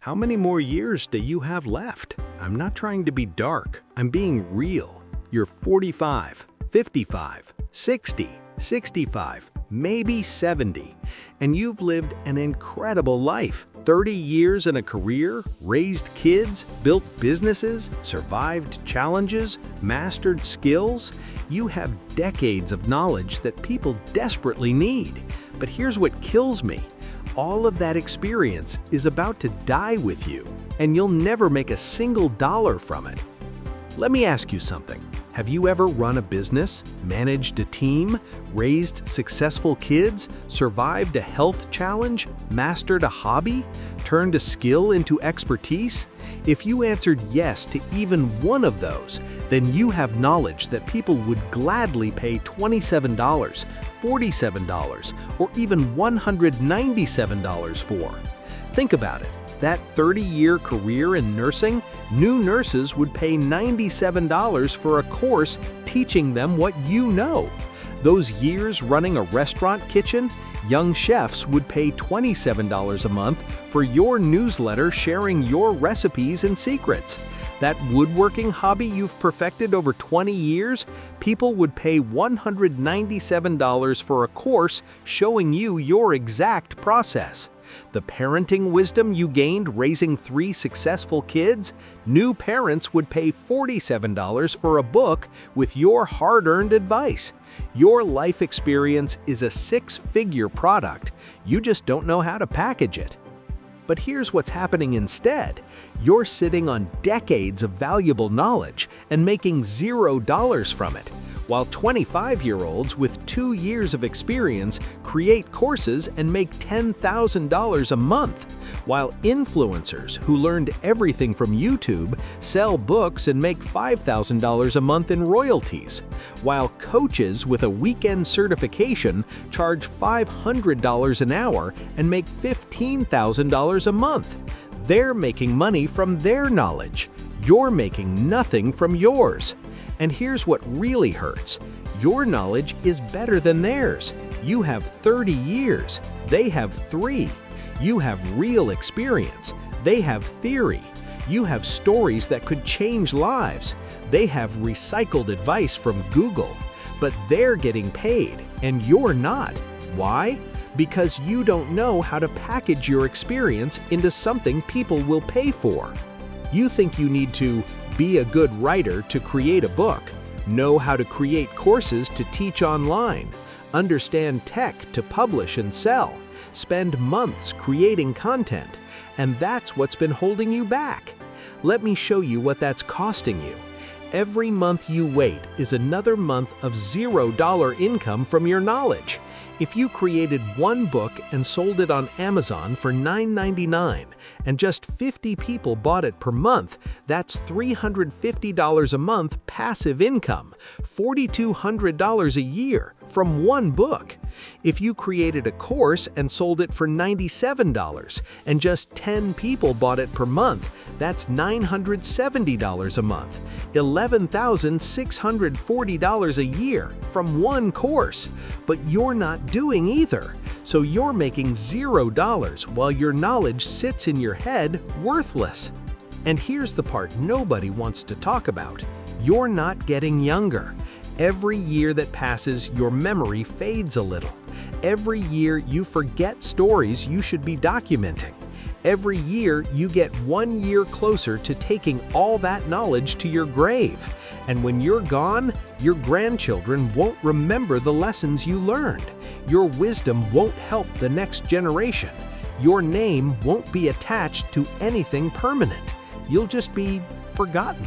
How many more years do you have left? I'm not trying to be dark. I'm being real. You're 45, 55, 60, 65, maybe 70, and you've lived an incredible life. 30 years in a career, raised kids, built businesses, survived challenges, mastered skills. You have decades of knowledge that people desperately need. But here's what kills me. All of that experience is about to die with you, and you'll never make a single dollar from it. Let me ask you something. Have you ever run a business, managed a team, raised successful kids, survived a health challenge, mastered a hobby, turned a skill into expertise? If you answered yes to even one of those, then you have knowledge that people would gladly pay $27, $47, or even $197 for. Think about it. That 30-year career in nursing, new nurses would pay $97 for a course teaching them what you know. Those years running a restaurant kitchen, young chefs would pay $27 a month for your newsletter sharing your recipes and secrets. That woodworking hobby you've perfected over 20 years, people would pay $197 for a course showing you your exact process. The parenting wisdom you gained raising 3 successful kids, new parents would pay $47 for a book with your hard-earned advice. Your life experience is a 6-figure product. You just don't know how to package it. But here's what's happening instead. You're sitting on decades of valuable knowledge and making $0 from it, while 25-year-olds with 2 years of experience create courses and make $10,000 a month, while influencers who learned everything from YouTube sell books and make $5,000 a month in royalties, while coaches with a weekend certification charge $500 an hour and make $15,000 a month. They're making money from their knowledge. You're making nothing from yours. And here's what really hurts. Your knowledge is better than theirs. You have 30 years. They have 3. You have real experience. They have theory. You have stories that could change lives. They have recycled advice from Google. But they're getting paid, and you're not. Why? Because you don't know how to package your experience into something people will pay for. You think you need to be a good writer to create a book, know how to create courses to teach online, understand tech to publish and sell, spend months creating content, and that's what's been holding you back. Let me show you what that's costing you. Every month you wait is another month of $0 income from your knowledge. If you created one book and sold it on Amazon for $9.99 and just 50 people bought it per month, that's $350 a month passive income, $4,200 a year from one book. If you created a course and sold it for $97 and just 10 people bought it per month, that's $970 a month, $11,640 a year from one course. But you're not doing either, so you're making $0 while your knowledge sits in your head worthless. And here's the part nobody wants to talk about. You're not getting younger. Every year that passes, your memory fades a little. Every year you forget stories you should be documenting. Every year you get 1 year closer to taking all that knowledge to your grave. And when you're gone, your grandchildren won't remember the lessons you learned. Your wisdom won't help the next generation. Your name won't be attached to anything permanent. You'll just be forgotten,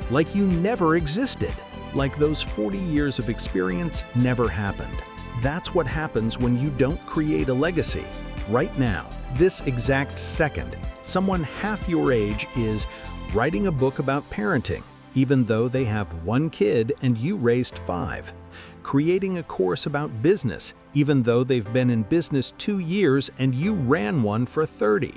like you never existed. Like those 40 years of experience never happened. That's what happens when you don't create a legacy. Right now, this exact second, someone half your age is writing a book about parenting, even though they have 1 kid and you raised 5. Creating a course about business, even though they've been in business 2 years and you ran one for 30.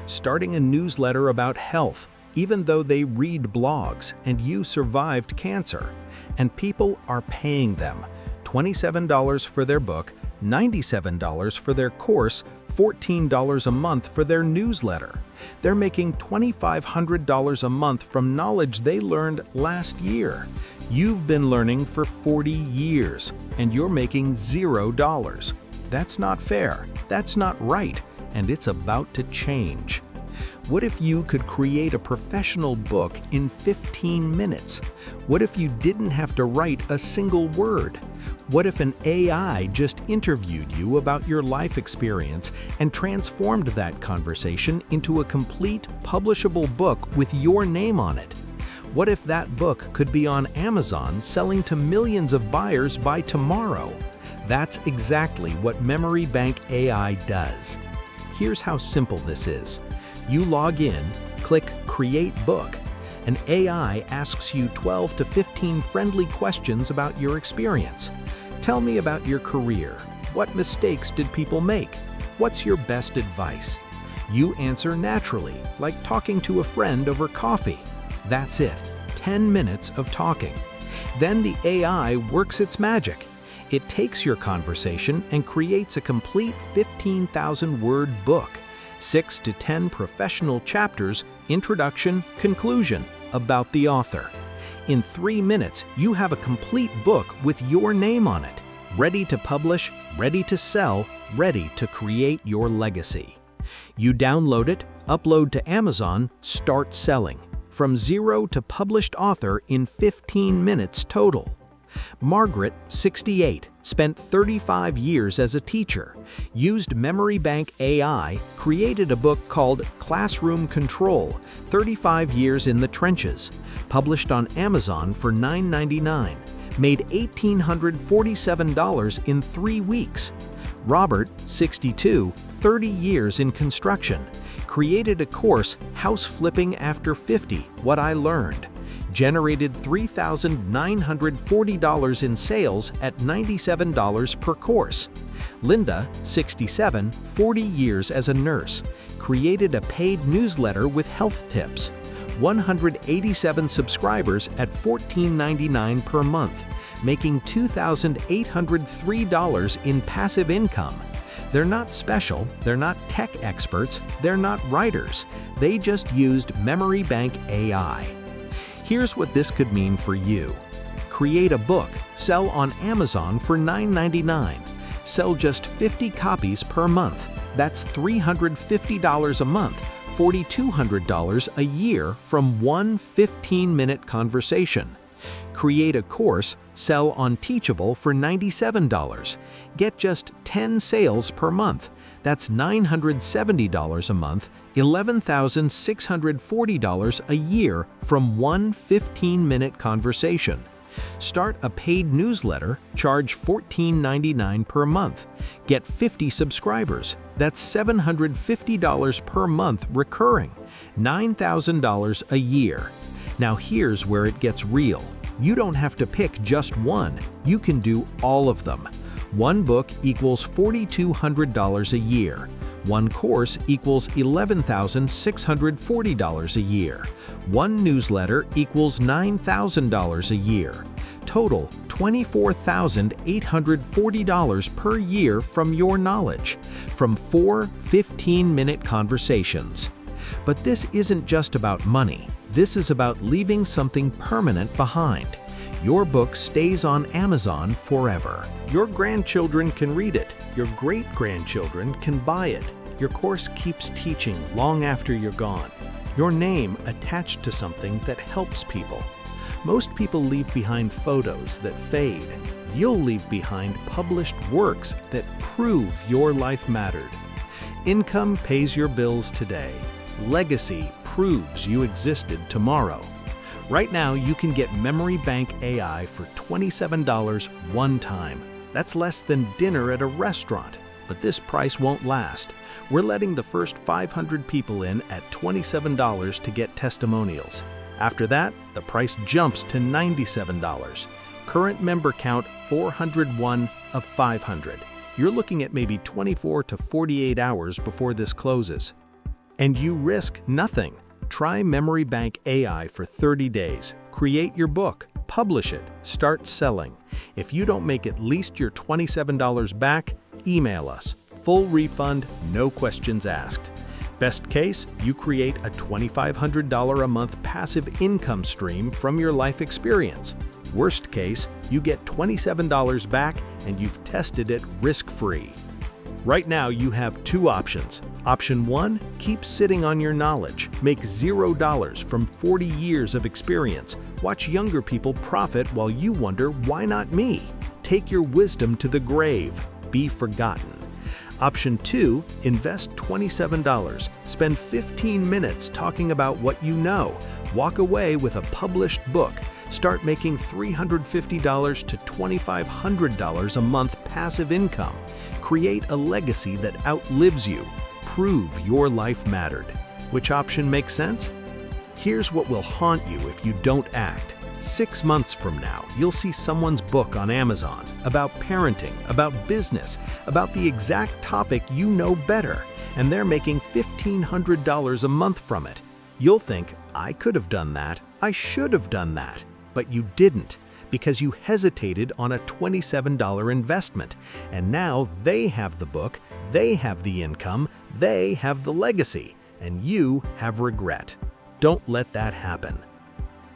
Starting a newsletter about health, even though they read blogs and you survived cancer. And people are paying them $27 for their book, $97 for their course, $14 a month for their newsletter. They're making $2,500 a month from knowledge they learned last year. You've been learning for 40 years, and you're making $0. That's not fair, that's not right, and it's about to change. What if you could create a professional book in 15 minutes? What if you didn't have to write a single word? What if an AI just interviewed you about your life experience and transformed that conversation into a complete, publishable book with your name on it? What if that book could be on Amazon selling to millions of buyers by tomorrow? That's exactly what Memory Bank AI does. Here's how simple this is. You log in, click Create Book. An AI asks you 12 to 15 friendly questions about your experience. Tell me about your career. What mistakes did people make? What's your best advice? You answer naturally, like talking to a friend over coffee. That's it, 10 minutes of talking. Then the AI works its magic. It takes your conversation and creates a complete 15,000-word book. 6 to 10 professional chapters, introduction, conclusion, about the author. In 3 minutes, you have a complete book with your name on it, ready to publish, ready to sell, ready to create your legacy. You download it, upload to Amazon, start selling. From zero to published author in 15 minutes total. Margaret, 68, spent 35 years as a teacher, used Memory Bank AI, created a book called Classroom Control, 35 Years in the Trenches, published on Amazon for $9.99, made $1,847 in 3 weeks. Robert, 62, 30 years in construction, created a course, House Flipping After 50, What I Learned, generated $3,940 in sales at $97 per course. Linda, 67, 40 years as a nurse, created a paid newsletter with health tips. 187 subscribers at $14.99 per month, making $2,803 in passive income. They're not special, they're not tech experts, they're not writers. They just used Memory Bank AI. Here's what this could mean for you. Create a book, sell on Amazon for $9.99. Sell just 50 copies per month. That's $350 a month, $4,200 a year from one 15-minute conversation. Create a course, sell on Teachable for $97. Get just 10 sales per month. That's $970 a month, $11,640 a year from one 15-minute conversation. Start a paid newsletter, charge $14.99 per month. Get 50 subscribers. That's $750 per month recurring, $9,000 a year. Now here's where it gets real. You don't have to pick just one. You can do all of them. One book equals $4,200 a year. One course equals $11,640 a year. One newsletter equals $9,000 a year. Total, $24,840 per year from your knowledge, from 4 15-minute conversations. But this isn't just about money. This is about leaving something permanent behind. Your book stays on Amazon forever. Your grandchildren can read it. Your great-grandchildren can buy it. Your course keeps teaching long after you're gone. Your name attached to something that helps people. Most people leave behind photos that fade. You'll leave behind published works that prove your life mattered. Income pays your bills today. Legacy proves you existed tomorrow. Right now, you can get Memory Bank AI for $27 one time. That's less than dinner at a restaurant, but this price won't last. We're letting the first 500 people in at $27 to get testimonials. After that, the price jumps to $97. Current member count 401 of 500. You're looking at maybe 24 to 48 hours before this closes. And you risk nothing. Try Memory Bank AI for 30 days. Create your book, publish it, start selling. If you don't make at least your $27 back, email us. Full refund, no questions asked. Best case, you create a $2,500 a month passive income stream from your life experience. Worst case, you get $27 back and you've tested it risk-free. Right now, you have two options. Option 1, keep sitting on your knowledge. Make $0 from 40 years of experience. Watch younger people profit while you wonder, why not me? Take your wisdom to the grave. Be forgotten. Option 2, invest $27. Spend 15 minutes talking about what you know. Walk away with a published book. Start making $350 to $2,500 a month passive income. Create a legacy that outlives you. Prove your life mattered. Which option makes sense? Here's what will haunt you if you don't act. 6 months from now, you'll see someone's book on Amazon about parenting, about business, about the exact topic you know better, and they're making $1,500 a month from it. You'll think, I could have done that, I should have done that, but you didn't, because you hesitated on a $27 investment, and now they have the book, they have the income, they have the legacy, and you have regret. Don't let that happen.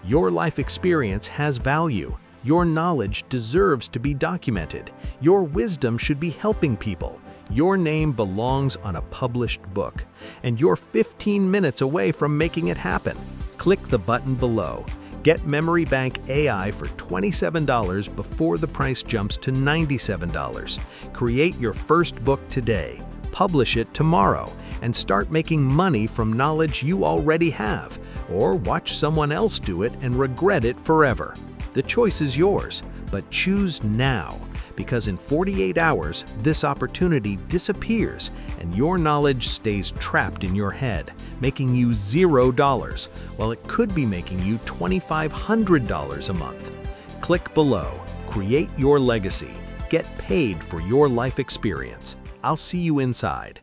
Your life experience has value. Your knowledge deserves to be documented. Your wisdom should be helping people. Your name belongs on a published book, and you're 15 minutes away from making it happen. Click the button below. Get Memory Bank AI for $27 before the price jumps to $97. Create your first book today. Publish it tomorrow and start making money from knowledge you already have, or watch someone else do it and regret it forever. The choice is yours, but choose now, because in 48 hours, this opportunity disappears and your knowledge stays trapped in your head, making you $0, while it could be making you $2,500 a month. Click below, create your legacy, get paid for your life experience. I'll see you inside.